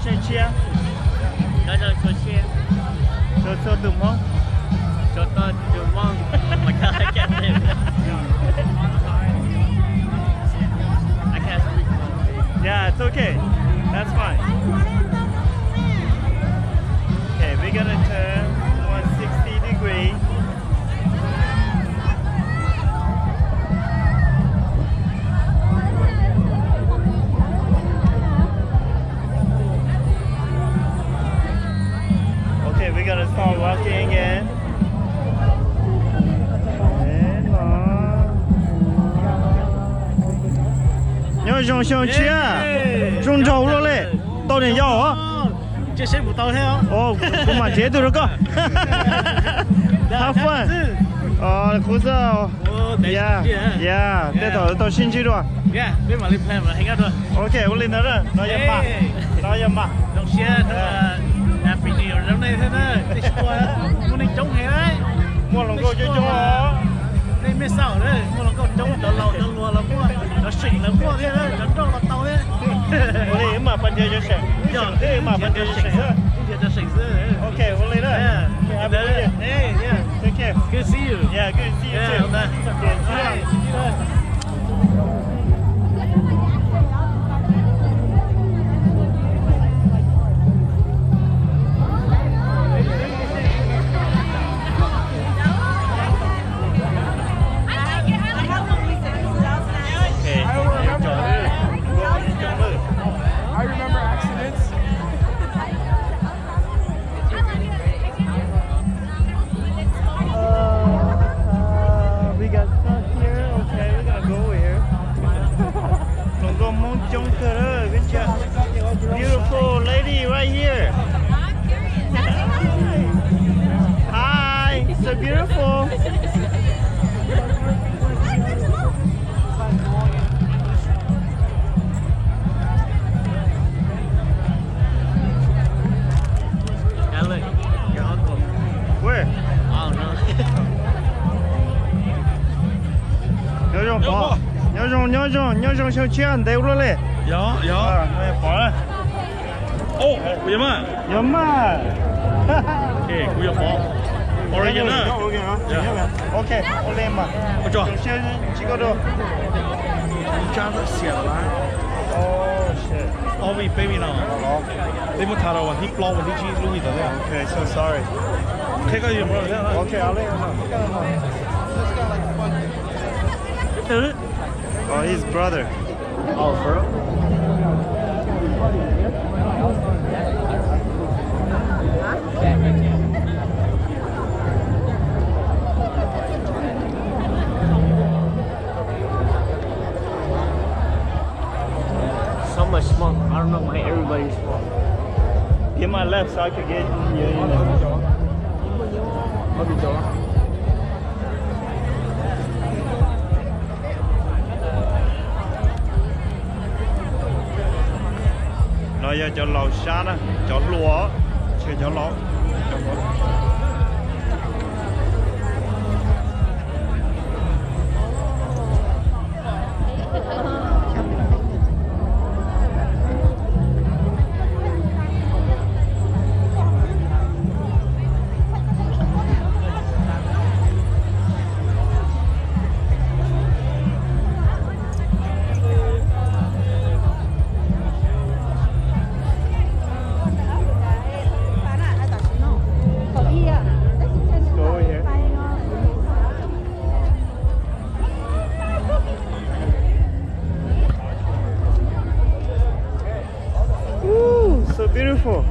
先切，那就说些，做怎么？就到就忘，我看还干什么 I can't speak. Yeah, it's okay. That's fine. Okay, we're gonna turn 160 degrees. Okay, we're gonna start walking again. And nhớ trong sông chia, trong trâu luôn đấy, tao đến nhau hả? Chứ sẽ một tàu theo. Ồ, cũng mà chế được cơ. Have fun. Cố sao? Yeah, yeah. Để tao xin chỉ rồi. Yeah, biết mà lên plan mà hang out rồi. Okay, tôi lên đó rồi. Nói gì mà? Nói gì mà? Don't share Happy New Year năm nay thế đó. Đi qua muốn đi chống hè đấy. Mua lòng cô cho hả? Đây mới sao đấy, mua lòng cô chống đỡ lâu đỡ lùa là mua, nó xịn là mua thế đấy, nó trâu là tàu đấy. Ôi, mà bạn chơi cho sạch. Thế mà bạn chơi cho sạch nữa. Cho sạch đấy. Okay, tôi lên đó. Yeah, hey, yeah. Take care. Good to see you. Yeah, good to see you too. Okay. I remember accidents. We got stuck here. Okay, we're gonna go here. Don't go mong chong good job. Beautiful lady right here. Hi, so beautiful. Yeah, look, your uncle. Where? I don't know. nhớ trong sông chia ăn đều luôn đấy. Ja, ja. Bỏ ra. Åh, oh, Yama. Nhắm mà. Okej, god jobba. Original. Okay, tôi lên mà. Ôi trời. Chỉ có đâu. Cha nó xỉa lại. Oh shit. All we baby now. They muốn thả vào hít long và hít chi lui rồi đấy. Okay, so sorry. Thế cái gì mà thế này? Okay, I'll let you know. Oh, his brother. Oh, for real? So much smoke. I don't know why everybody's smoke. Get my left so I could get you know. Nói giờ cho lẩu xa nè, cho lúa, chưa cho lẩu. So beautiful.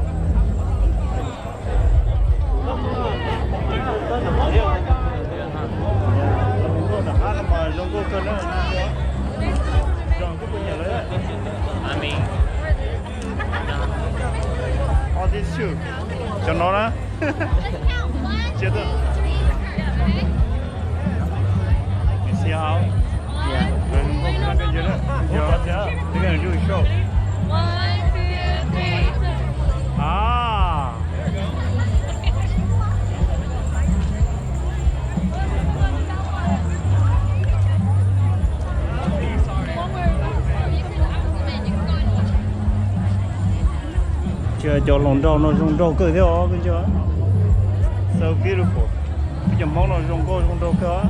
I mean, All these two. Cho nó đó. Chưa được. You see how? yeah. They're gonna do a show. 1, 2, 3, 4. Ah. One more. You can come in. You can go in. cho lòng trâu nó rong trâu cơ thế đó bên chưa so beautiful bây giờ món nó rong trâu cơ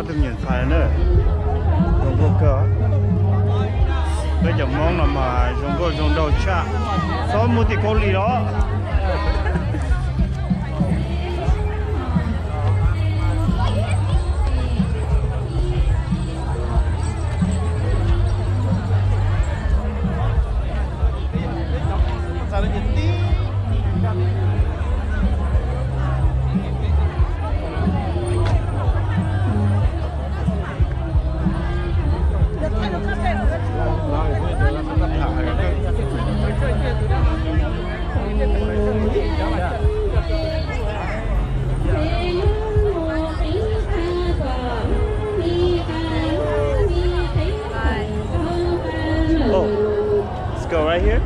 tôi nhìn thấy nữa rong trâu cơ bây giờ món nào mà rong trâu cha số một thì có lì đó Go right here.